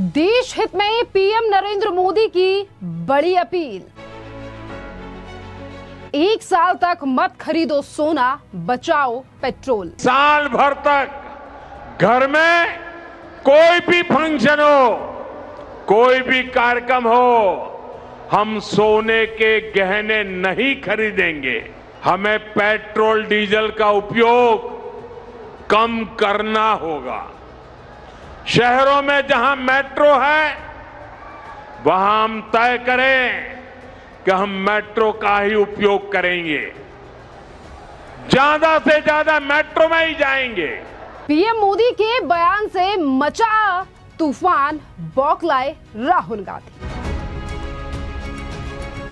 देश हित में पीएम नरेंद्र मोदी की बड़ी अपील। 1 साल तक मत खरीदो सोना, बचाओ पेट्रोल। साल भर तक घर में कोई भी फंक्शन हो, कोई भी कार्यक्रम हो, हम सोने के गहने नहीं खरीदेंगे। हमें पेट्रोल डीजल का उपयोग कम करना होगा। शहरों में जहां मेट्रो है, वहां हम तय करें कि हम मेट्रो का ही उपयोग करेंगे। ज्यादा से ज्यादा मेट्रो में ही जाएंगे। पीएम मोदी के बयान से मचा तूफान, बौखलाए राहुल गांधी।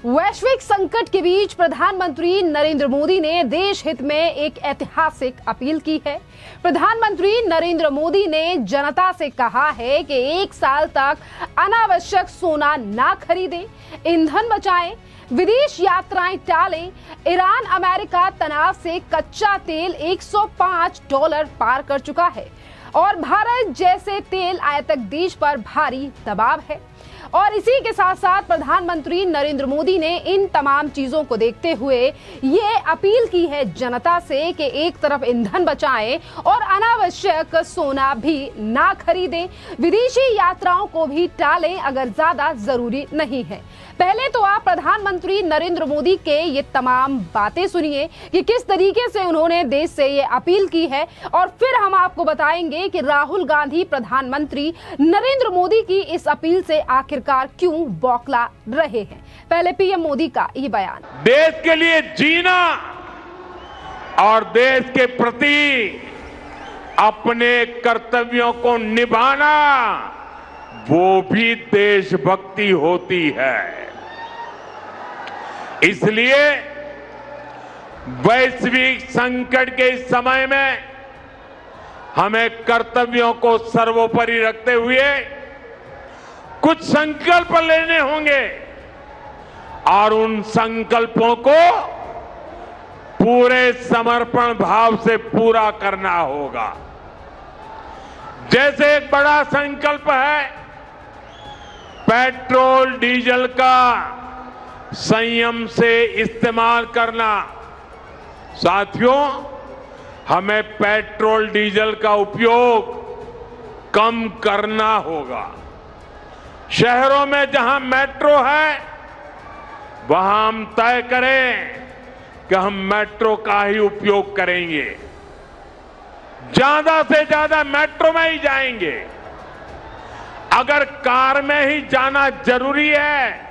वैश्विक संकट के बीच प्रधानमंत्री नरेंद्र मोदी ने देश हित में एक ऐतिहासिक अपील की है। प्रधानमंत्री नरेंद्र मोदी ने जनता से कहा है कि 1 साल तक अनावश्यक सोना ना खरीदें, ईंधन बचाएं, विदेश यात्राएं टालें। ईरान अमेरिका तनाव से कच्चा तेल $105 पार कर चुका है और भारत जैसे तेल आयातक देश पर भारी दबाव है। और इसी के साथ साथ प्रधानमंत्री नरेंद्र मोदी ने इन तमाम चीजों को देखते हुए ये अपील की है जनता से कि एक तरफ ईंधन बचाएं और अनावश्यक सोना भी ना खरीदें, विदेशी यात्राओं को भी टालें अगर ज्यादा जरूरी नहीं है। पहले तो आप प्रधानमंत्री नरेंद्र मोदी के ये तमाम बातें सुनिए कि किस तरीके से उन्होंने देश से ये अपील की है, और फिर हम आपको बताएंगे कि राहुल गांधी प्रधानमंत्री नरेंद्र मोदी की इस अपील से आखिरकार क्यों बौखला रहे हैं। पहले पीएम मोदी का ये बयान। देश के लिए जीना और देश के प्रति अपने कर्तव्यों को निभाना, वो भी देशभक्ति होती है। इसलिए वैश्विक संकट के इस समय में हमें कर्तव्यों को सर्वोपरि रखते हुए कुछ संकल्प लेने होंगे और उन संकल्पों को पूरे समर्पण भाव से पूरा करना होगा। जैसे एक बड़ा संकल्प है पेट्रोल डीजल का संयम से इस्तेमाल करना। साथियों, हमें पेट्रोल डीजल का उपयोग कम करना होगा। शहरों में जहां मेट्रो है, वहां हम तय करें कि हम मेट्रो का ही उपयोग करेंगे। ज्यादा से ज्यादा मेट्रो में ही जाएंगे। अगर कार में ही जाना जरूरी है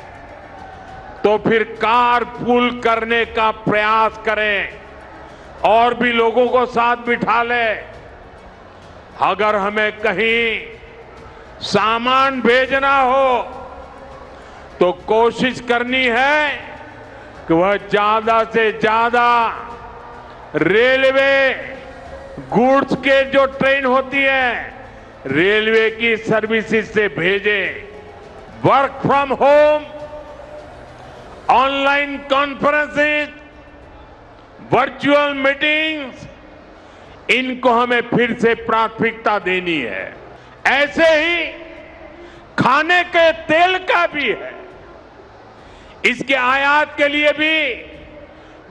तो फिर कार पूल करने का प्रयास करें और भी लोगों को साथ बिठा लें। अगर हमें कहीं सामान भेजना हो तो कोशिश करनी है कि वह ज्यादा से ज्यादा रेलवे गुड्स के जो ट्रेन होती है, रेलवे की सर्विसेज से भेजें। Work from home, online conferences, virtual meetings, इनको हमें फिर से प्राथमिकता देनी है। ऐसे ही खाने के तेल का भी है। इसके आयात के लिए भी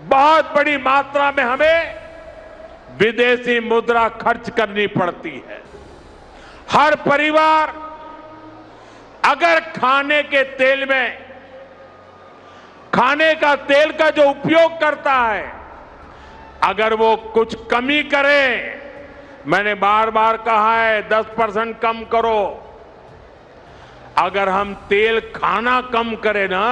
बहुत बड़ी मात्रा में हमें विदेशी मुद्रा खर्च करनी पड़ती है। हर परिवार अगर खाने के तेल में, खाने का तेल का जो उपयोग करता है, अगर वो कुछ कमी करे, मैंने बार बार कहा है 10% कम करो। अगर हम तेल खाना कम करें ना,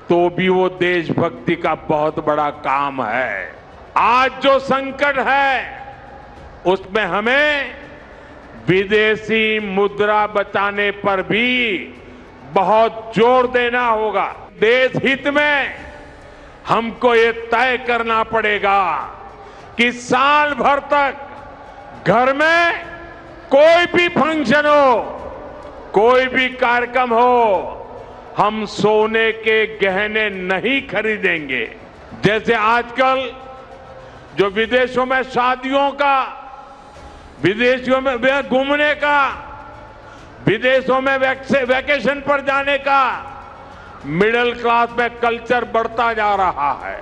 तो भी वो देशभक्ति का बहुत बड़ा काम है। आज जो संकट है उसमें हमें विदेशी मुद्रा बचाने पर भी बहुत जोर देना होगा। देश हित में हमको ये तय करना पड़ेगा कि साल भर तक घर में कोई भी फंक्शन हो, कोई भी कार्यक्रम हो, हम सोने के गहने नहीं खरीदेंगे। जैसे आजकल जो विदेशों में शादियों का, विदेशों में घूमने का विदेशों में वैकेशन पर जाने का मिडिल क्लास में कल्चर बढ़ता जा रहा है।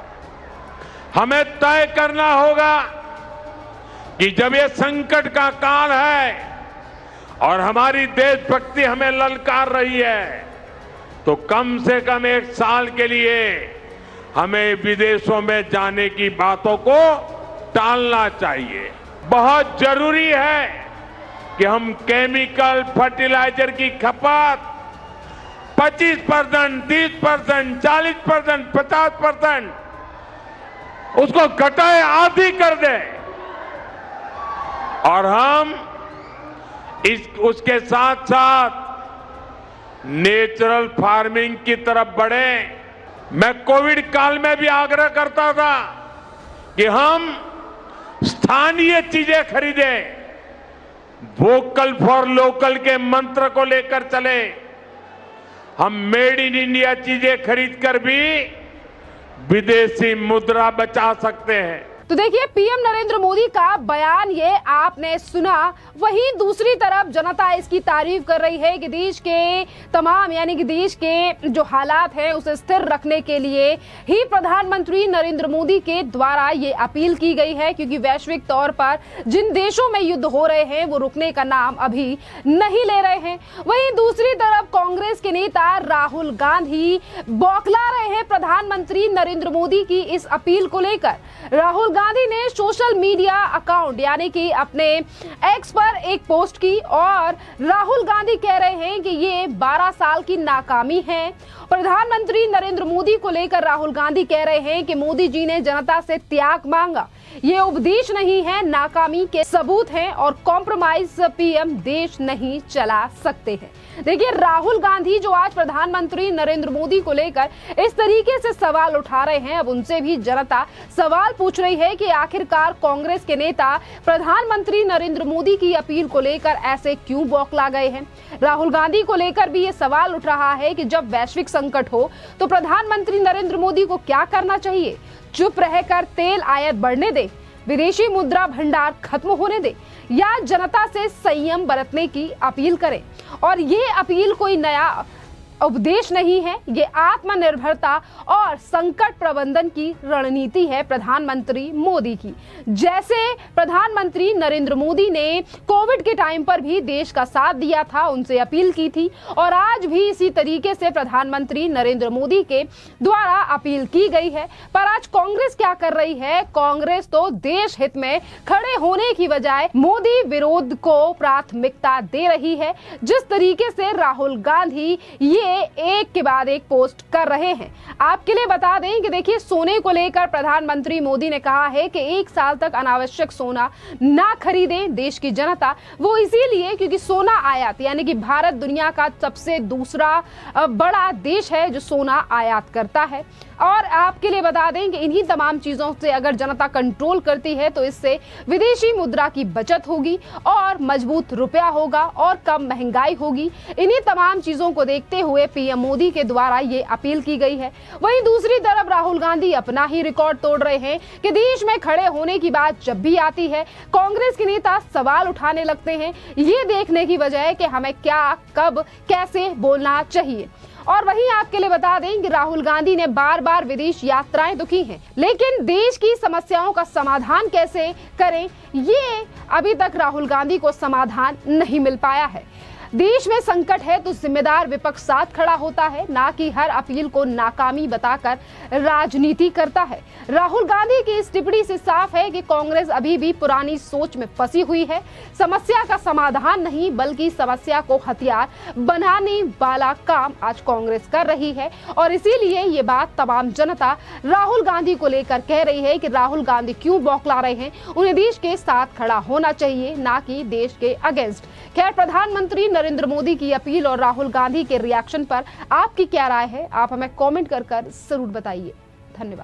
हमें तय करना होगा कि जब ये संकट का काल है और हमारी देशभक्ति हमें ललकार रही है, तो कम से कम 1 साल के लिए हमें विदेशों में जाने की बातों को टालना चाहिए। बहुत जरूरी है कि हम केमिकल फर्टिलाइजर की खपत 25%, 30%, 40%, 50% उसको घटाए, आधी कर दें और हम उसके साथ साथ नेचुरल फार्मिंग की तरफ बढ़े। मैं कोविड काल में भी आग्रह करता था कि हम स्थानीय चीजें खरीदें, वोकल फॉर लोकल के मंत्र को लेकर चले। हम मेड इन इंडिया चीजें खरीदकर भी विदेशी मुद्रा बचा सकते हैं। तो देखिए, पीएम नरेंद्र मोदी का बयान ये आपने सुना। वहीं दूसरी तरफ जनता इसकी तारीफ कर रही है कि देश के तमाम यानी कि देश के जो हालात हैं उसे स्थिर रखने के लिए ही प्रधानमंत्री नरेंद्र मोदी के द्वारा ये अपील की गई है, क्योंकि वैश्विक तौर पर जिन देशों में युद्ध हो रहे हैं वो रुकने का नाम अभी नहीं ले रहे हैं। वहीं दूसरी तरफ कांग्रेस के नेता राहुल गांधी बौखला रहे हैं प्रधानमंत्री नरेंद्र मोदी की इस अपील को लेकर। राहुल गांधी ने सोशल मीडिया अकाउंट यानी कि अपने एक्स पर एक पोस्ट की और राहुल गांधी कह रहे हैं कि ये 12 साल की नाकामी है। प्रधानमंत्री नरेंद्र मोदी को लेकर राहुल गांधी कह रहे हैं कि मोदी जी ने जनता से त्याग मांगा, ये उपदेश नहीं है, नाकामी के सबूत हैं और कॉम्प्रोमाइज पीएम देश नहीं चला सकते हैं। देखिए, राहुल गांधी जो आज प्रधानमंत्री नरेंद्र मोदी को लेकर इस तरीके से सवाल उठा रहे हैं, अब उनसे भी जनता सवाल पूछ रही है कि आखिरकार कांग्रेस के नेता प्रधानमंत्री नरेंद्र मोदी की अपील को लेकर ऐसे क्यों बौखला गए हैं। राहुल गांधी को लेकर भी ये सवाल उठ रहा है कि जब वैश्विक संकट हो तो प्रधानमंत्री नरेंद्र मोदी को क्या करना चाहिए? चुप रहकर तेल आयात बढ़ने दे, विदेशी मुद्रा भंडार खत्म होने दे, या जनता से संयम बरतने की अपील करें। और ये अपील कोई नया उपदेश नहीं है, ये आत्मनिर्भरता और संकट प्रबंधन की रणनीति है प्रधानमंत्री मोदी की। जैसे प्रधानमंत्री नरेंद्र मोदी ने कोविड के टाइम पर भी देश का साथ दिया था, उनसे अपील की थी, और आज भी इसी तरीके से प्रधानमंत्री नरेंद्र मोदी के द्वारा अपील की गई है। पर आज कांग्रेस क्या कर रही है? कांग्रेस तो देश हित में खड़े होने की बजाय मोदी विरोध को प्राथमिकता दे रही है। जिस तरीके से राहुल गांधी ये एक के बाद एक पोस्ट कर रहे हैं। आपके लिए बता दें कि देखिए, सोने को लेकर प्रधानमंत्री मोदी ने कहा है कि 1 साल तक अनावश्यक सोना ना खरीदें देश की जनता। वो इसीलिए क्योंकि सोना आयात यानी कि भारत दुनिया का सबसे दूसरा बड़ा देश है जो सोना आयात करता है। और आपके लिए बता दें कि इन्हीं तमाम चीजों से अगर जनता कंट्रोल करती है तो इससे विदेशी मुद्रा की बचत होगी और मजबूत रुपया होगा और कम महंगाई होगी। इन्हीं तमाम चीजों को देखते हुए पीएम मोदी के द्वारा ये अपील की गई है। वहीं दूसरी तरफ राहुल गांधी अपना ही रिकॉर्ड तोड़ रहे हैं कि देश में खड़े होने की बात जब भी आती है कांग्रेस के नेता सवाल उठाने लगते हैं, ये देखने की बजाय कि हमें क्या, कब, कैसे बोलना चाहिए। और वहीं आपके लिए बता दें कि राहुल गांधी ने बार बार विदेश यात्राएं तो की हैं, लेकिन देश की समस्याओं का समाधान कैसे करें, ये अभी तक राहुल गांधी को समाधान नहीं मिल पाया है। देश में संकट है तो जिम्मेदार विपक्ष साथ खड़ा होता है, ना कि हर अपील को नाकामी बताकर राजनीति करता है। राहुल गांधी की इस टिप्पणी से साफ है कि कांग्रेस अभी भी पुरानी सोच में फंसी हुई है। समस्या का समाधान नहीं बल्कि समस्या को हथियार बनाने वाला काम आज कांग्रेस कर रही है। और इसीलिए ये बात तमाम जनता राहुल गांधी को लेकर कह रही है कि राहुल गांधी क्यों बौखला रहे हैं, उन्हें देश के साथ खड़ा होना चाहिए, ना कि देश के अगेंस्ट। खैर, प्रधानमंत्री नरेंद्र मोदी की अपील और राहुल गांधी के रिएक्शन पर आपकी क्या राय है? आप हमें कमेंट कर जरूर बताइए। धन्यवाद।